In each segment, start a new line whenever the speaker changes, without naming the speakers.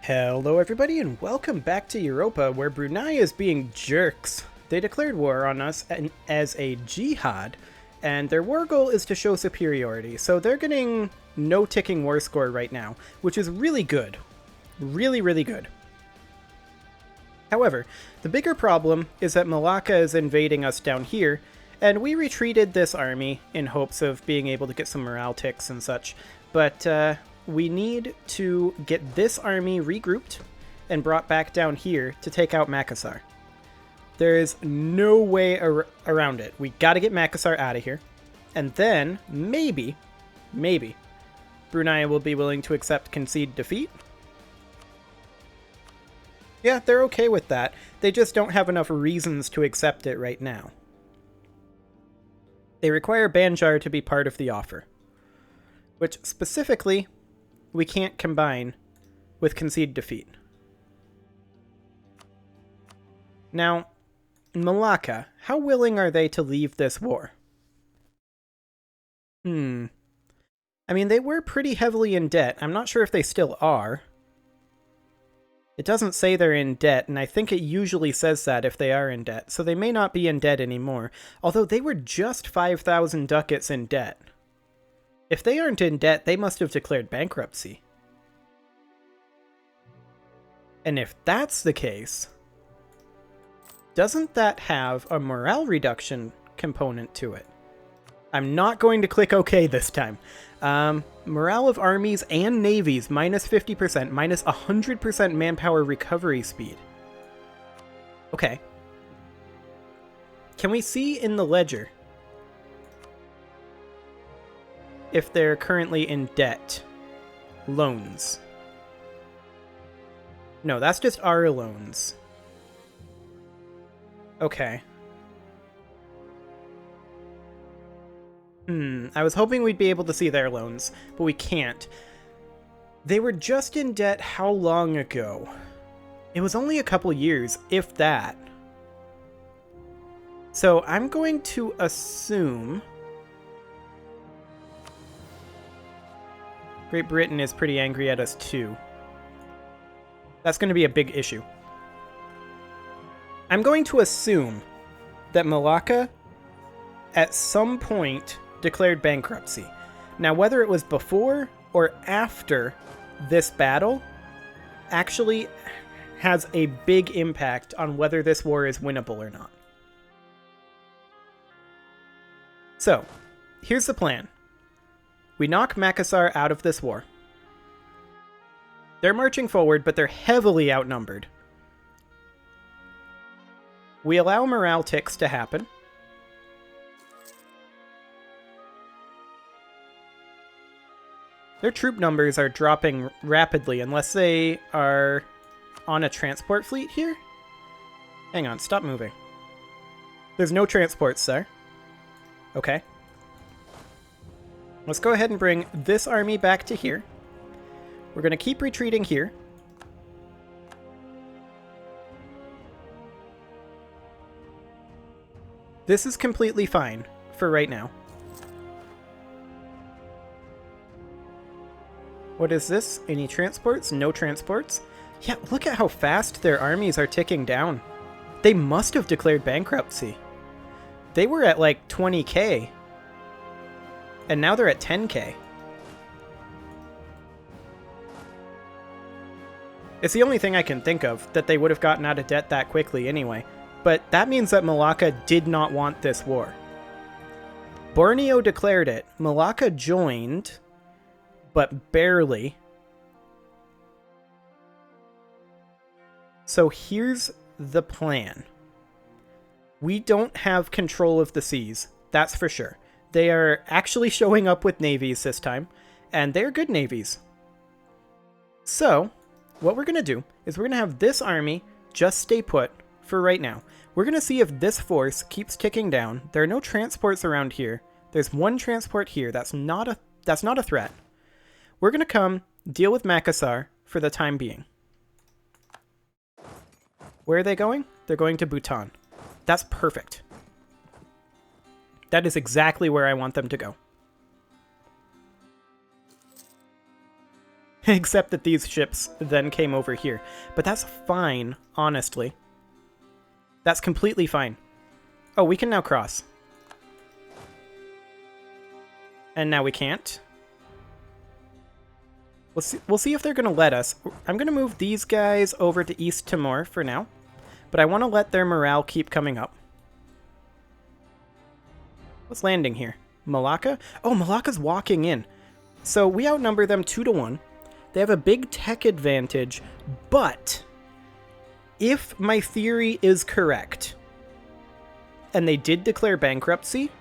Hello everybody and welcome back to Europa, where Brunei is being jerks. They declared war on us as a jihad, and their war goal is to show superiority, so they're getting no ticking war score right now, which is really good. Really, really good. However, the bigger problem is that Malacca is invading us down here, and we retreated this army in hopes of being able to get some morale ticks and such, but we need to get this army regrouped and brought back down here to take out Makassar. There is no way around it. We gotta get Makassar out of here. And then, maybe, Brunei will be willing to concede defeat. Yeah, they're okay with that. They just don't have enough reasons to accept it right now. They require Banjar to be part of the offer, which specifically we can't combine with concede defeat. Now, Malacca, how willing are they to leave this war? I mean, they were pretty heavily in debt. I'm not sure if they still are. It doesn't say they're in debt, and I think it usually says that if they are in debt, so they may not be in debt anymore, although they were just 5,000 ducats in debt. If they aren't in debt, they must have declared bankruptcy. And if that's the case, doesn't that have a morale reduction component to it? I'm not going to click OK this time. Morale of armies and navies, minus 50%, minus 100% manpower recovery speed. Okay. Can we see in the ledger if they're currently in debt? Loans. No, that's just our loans. Okay. I was hoping we'd be able to see their loans, but we can't. They were just in debt how long ago? It was only a couple years, if that. So I'm going to assume Great Britain is pretty angry at us too. That's going to be a big issue. I'm going to assume that Malacca at some point declared bankruptcy. Now, whether it was before or after this battle actually has a big impact on whether this war is winnable or not. So, here's the plan. We knock Makassar out of this war. They're marching forward, but they're heavily outnumbered. We allow morale ticks to happen. Their troop numbers are dropping rapidly unless they are on a transport fleet here. Hang on, stop moving. There's no transports there. Okay. Let's go ahead and bring this army back to here. We're going to keep retreating here. This is completely fine for right now. What is this? Any transports? No transports? Yeah, look at how fast their armies are ticking down. They must have declared bankruptcy. They were at like 20k. And now they're at 10k. It's the only thing I can think of that they would have gotten out of debt that quickly anyway. But that means that Malacca did not want this war. Borneo declared it. Malacca joined, but barely. So here's the plan. We don't have control of the seas, that's for sure. They are actually showing up with navies this time, and they're good navies. So, what we're going to do is we're going to have this army just stay put for right now. We're going to see if this force keeps ticking down. There are no transports around here. There's one transport here. That's not a threat. We're going to come deal with Makassar for the time being. Where are they going? They're going to Bhutan. That's perfect. That is exactly where I want them to go. Except that these ships then came over here. But that's fine, honestly. That's completely fine. Oh, we can now cross. And now we can't. We'll see if they're going to let us. I'm going to move these guys over to East Timor for now. But I want to let their morale keep coming up. What's landing here? Malacca? Oh, Malacca's walking in. So we outnumber them 2-1. They have a big tech advantage, but if my theory is correct, and they did declare bankruptcy,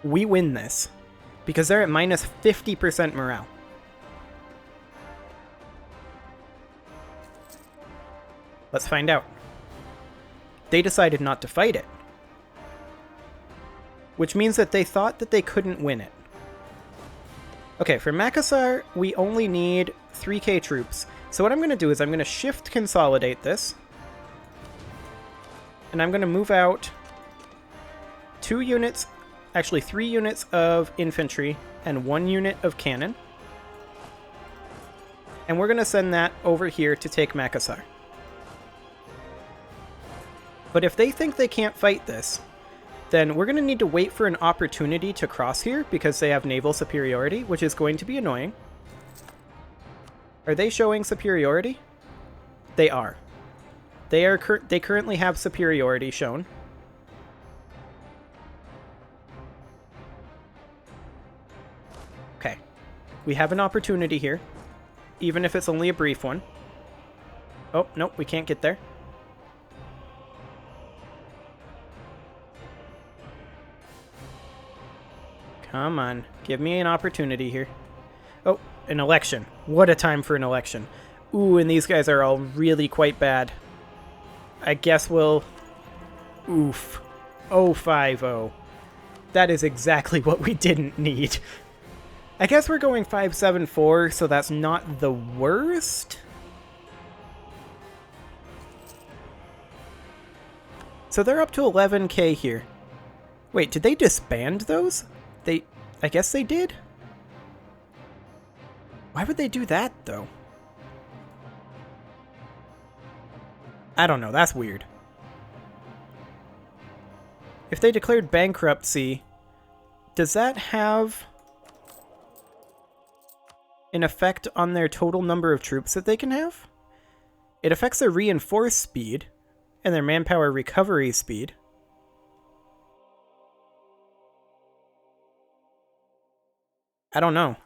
we win this, because they're at minus 50% morale. Let's find out. They decided not to fight it, which means that they thought that they couldn't win it. Okay, for Makassar, we only need 3k troops. So what I'm going to do is I'm going to shift consolidate this. And I'm going to move out 2 units, actually 3 units of infantry and 1 unit of cannon. And we're going to send that over here to take Makassar. But if they think they can't fight this, then we're going to need to wait for an opportunity to cross here because they have naval superiority, which is going to be annoying. Are they showing superiority? They are. They currently have superiority shown. Okay. We have an opportunity here, even if it's only a brief one. Oh, nope, we can't get there. Come on, give me an opportunity here. Oh, an election. What a time for an election. Ooh, and these guys are all really quite bad. I guess we'll... Oof. 0-5-0. That is exactly what we didn't need. I guess we're going 5-7-4, so that's not the worst. So they're up to 11k here. Wait, did they disband those? I guess they did? Why would they do that, though? I don't know, that's weird. If they declared bankruptcy, does that have an effect on their total number of troops that they can have? It affects their reinforced speed and their manpower recovery speed. I don't know.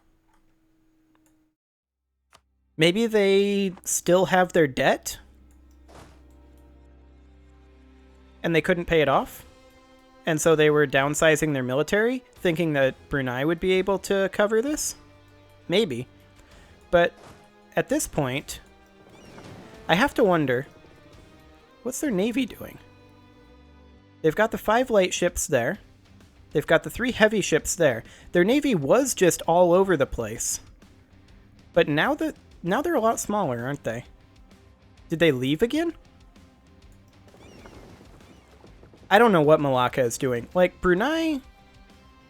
Maybe they still have their debt? And they couldn't pay it off? And so they were downsizing their military, thinking that Brunei would be able to cover this? Maybe. But at this point, I have to wonder, what's their navy doing? They've got the 5 light ships there. They've got the 3 heavy ships there. Their navy was just all over the place. But now they're a lot smaller, aren't they? Did they leave again? I don't know what Malacca is doing. Like, Brunei,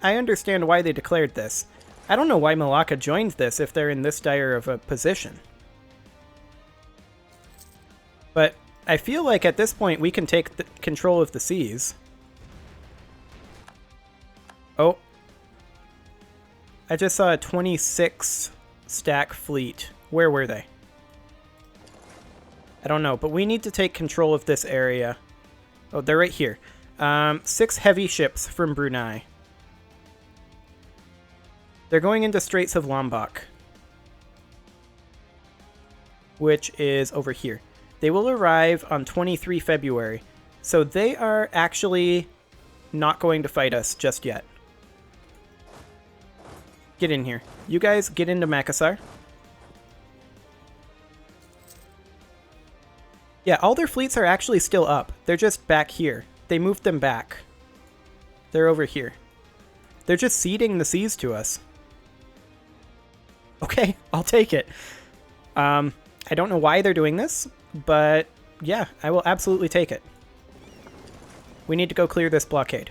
I understand why they declared this. I don't know why Malacca joined this if they're in this dire of a position. But I feel like at this point we can take control of the seas. Oh. I just saw a 26 stack fleet. Where were they? I don't know, but we need to take control of this area. Oh, they're right here. 6 heavy ships from Brunei. They're going into Straits of Lombok, which is over here. They will arrive on 23 February, so they are actually not going to fight us just yet. Get in here. You guys get into Makassar. Yeah, all their fleets are actually still up. They're just back here. They moved them back. They're over here. They're just ceding the seas to us. Okay, I'll take it. I don't know why they're doing this, but yeah, I will absolutely take it. We need to go clear this blockade.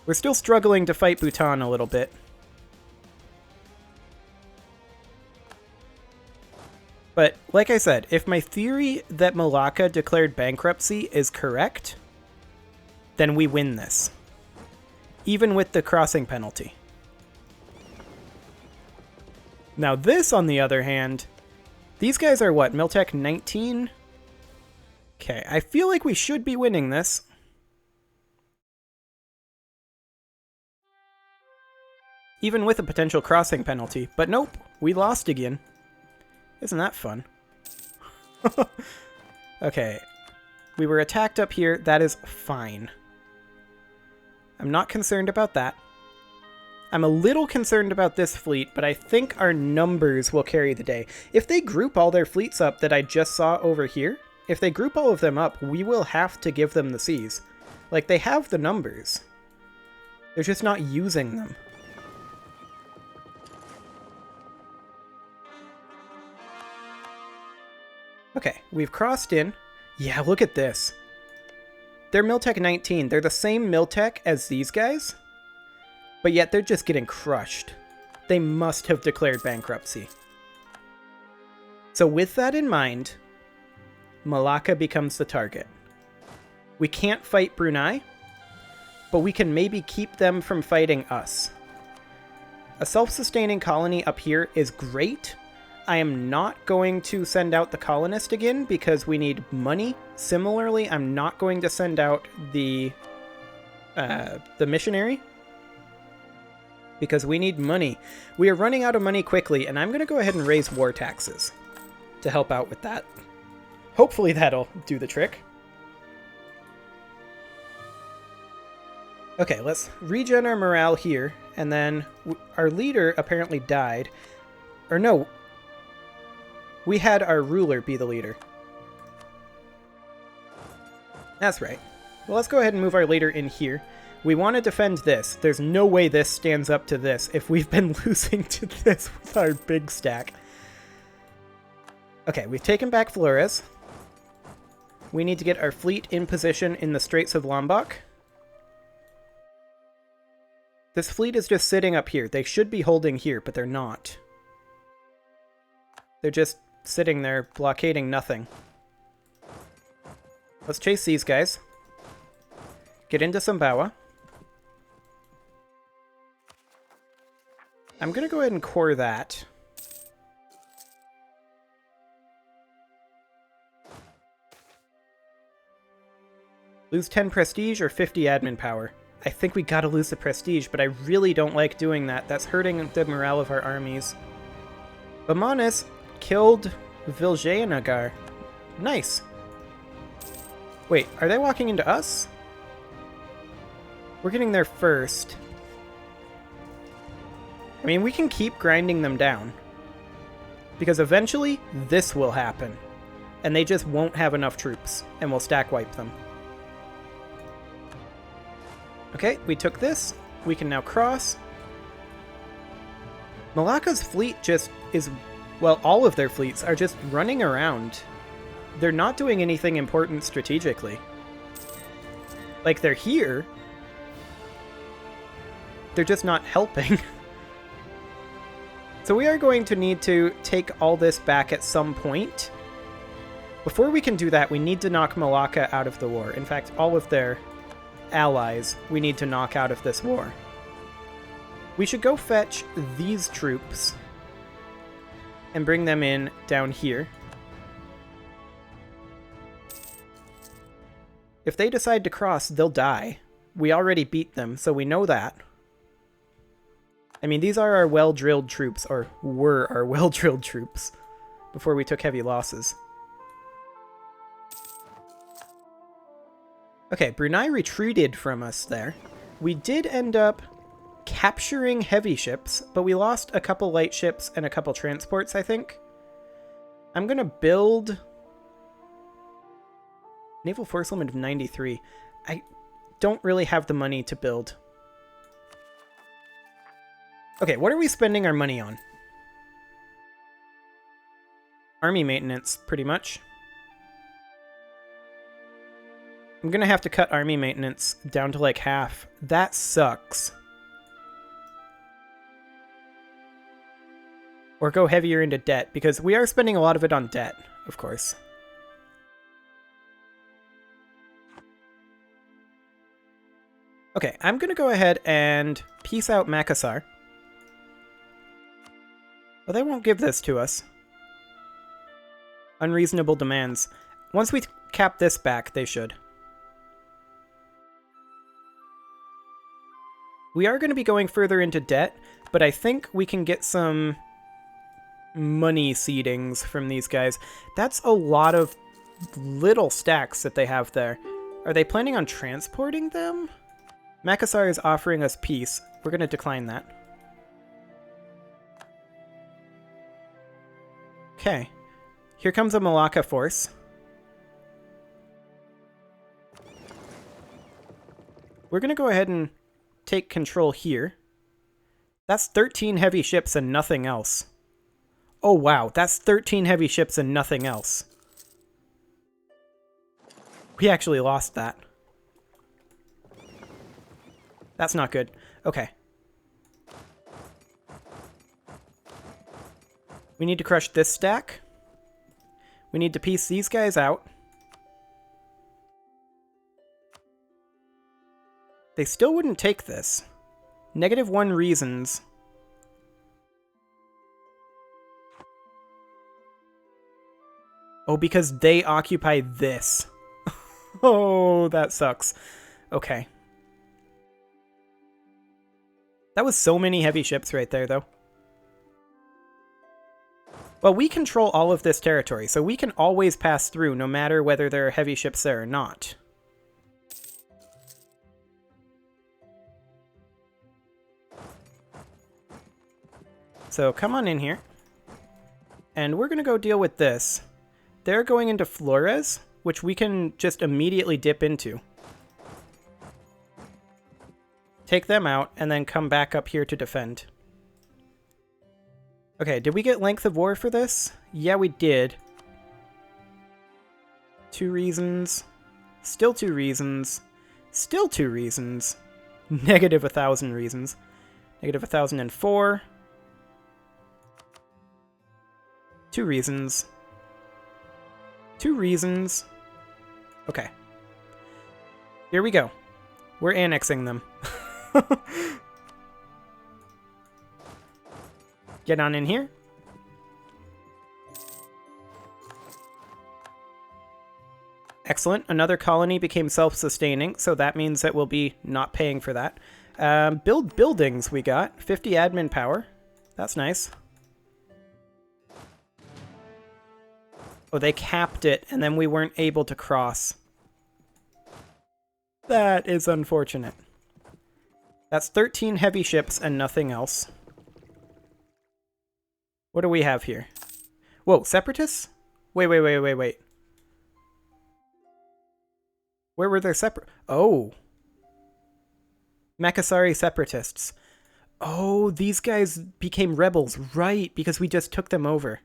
We're still struggling to fight Bhutan a little bit. But like I said, if my theory that Malacca declared bankruptcy is correct, then we win this. Even with the crossing penalty. Now this, on the other hand, these guys are what, Miltech 19? Okay, I feel like we should be winning this. Even with a potential crossing penalty. But nope, we lost again. Isn't that fun? Okay, we were attacked up here. That is fine. I'm not concerned about that. I'm a little concerned about this fleet, but I think our numbers will carry the day. If they group all their fleets up that I just saw over here, if they group all of them up, we will have to give them the seas. Like, they have the numbers. They're just not using them. Okay, we've crossed in. Yeah, look at this. They're Miltech 19. They're the same Miltech as these guys, but yet they're just getting crushed. They must have declared bankruptcy. So with that in mind, Malacca becomes the target. We can't fight Brunei, but we can maybe keep them from fighting us. A self-sustaining colony up here is great. I am not going to send out the colonist again because we need money. Similarly, I'm not going to send out the missionary because we need money. We are running out of money quickly, and I'm going to go ahead and raise war taxes to help out with that. Hopefully that'll do the trick. Okay, let's regen our morale here, and then our leader apparently died. Or no, we had our ruler be the leader. That's right. Well, let's go ahead and move our leader in here. We want to defend this. There's no way this stands up to this if we've been losing to this with our big stack. Okay, we've taken back Flores. We need to get our fleet in position in the Straits of Lombok. This fleet is just sitting up here. They should be holding here, but they're not. They're just sitting there, blockading nothing. Let's chase these guys. Get into Sumbawa. I'm going to go ahead and core that. Lose 10 prestige or 50 admin power. I think we gotta lose the prestige, but I really don't like doing that. That's hurting the morale of our armies. Bamanis killed Viljayanagar. Nice. Wait, are they walking into us? We're getting there first. I mean, we can keep grinding them down. Because eventually, this will happen. And they just won't have enough troops, and we'll stack wipe them. Okay, we took this. We can now cross. Malacca's fleet just is... Well, all of their fleets are just running around. They're not doing anything important strategically. Like, they're here. They're just not helping. So we are going to need to take all this back at some point. Before we can do that, we need to knock Malacca out of the war. In fact, all of their allies we need to knock out of this war. We should go fetch these troops and bring them in down here. If they decide to cross, they'll die. We already beat them, so we know that. I mean, these are our well-drilled troops, or were our well-drilled troops, before we took heavy losses. Okay, Brunei retreated from us there. We did end up capturing heavy ships, but we lost a couple light ships and a couple transports, I think. I'm going to build... Naval force limit of 93. I don't really have the money to build. Okay, what are we spending our money on? Army maintenance, pretty much. I'm gonna have to cut army maintenance down to like half. That sucks. Or go heavier into debt, because we are spending a lot of it on debt, of course. Okay, I'm going to go ahead and peace out Makassar. Well, they won't give this to us. Unreasonable demands. Once we cap this back, they should. We are going to be going further into debt, but I think we can get some money seedings from these guys. That's a lot of little stacks that they have there. Are they planning on transporting them? Makassar is offering us peace. We're going to decline that. Okay. Here comes a Malacca force. We're going to go ahead and take control here. That's 13 heavy ships and nothing else. Oh wow, that's 13 heavy ships and nothing else. We actually lost that. That's not good. Okay. We need to crush this stack. We need to piece these guys out. They still wouldn't take this. -1 reasons. Oh, because they occupy this. Oh, that sucks. Okay. That was so many heavy ships right there, though. Well, we control all of this territory, so we can always pass through, no matter whether there are heavy ships there or not. So come on in here. And we're going to go deal with this. They're going into Flores, which we can just immediately dip into. Take them out, and then come back up here to defend. Okay, did we get length of war for this? Yeah, we did. 2 reasons. Still 2 reasons. Still 2 reasons. -1,000 reasons. -1,004. 2 reasons. 2 reasons. Okay. Here we go. We're annexing them. Get on in here. Excellent. Another colony became self-sustaining, so that means that we'll be not paying for that. Build buildings we got. 50 admin power. That's nice. Oh, they capped it, and then we weren't able to cross. That is unfortunate. That's 13 heavy ships and nothing else. What do we have here? Whoa, separatists? Wait. Where were their Oh. Makassari separatists. Oh, these guys became rebels, right, because we just took them over.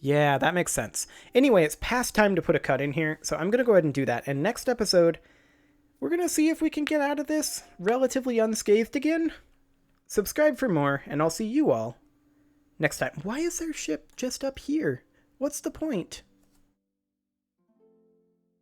Yeah, that makes sense. Anyway, it's past time to put a cut in here, so I'm going to go ahead and do that. And next episode, we're going to see if we can get out of this relatively unscathed again. Subscribe for more, and I'll see you all next time. Why is their ship just up here? What's the point?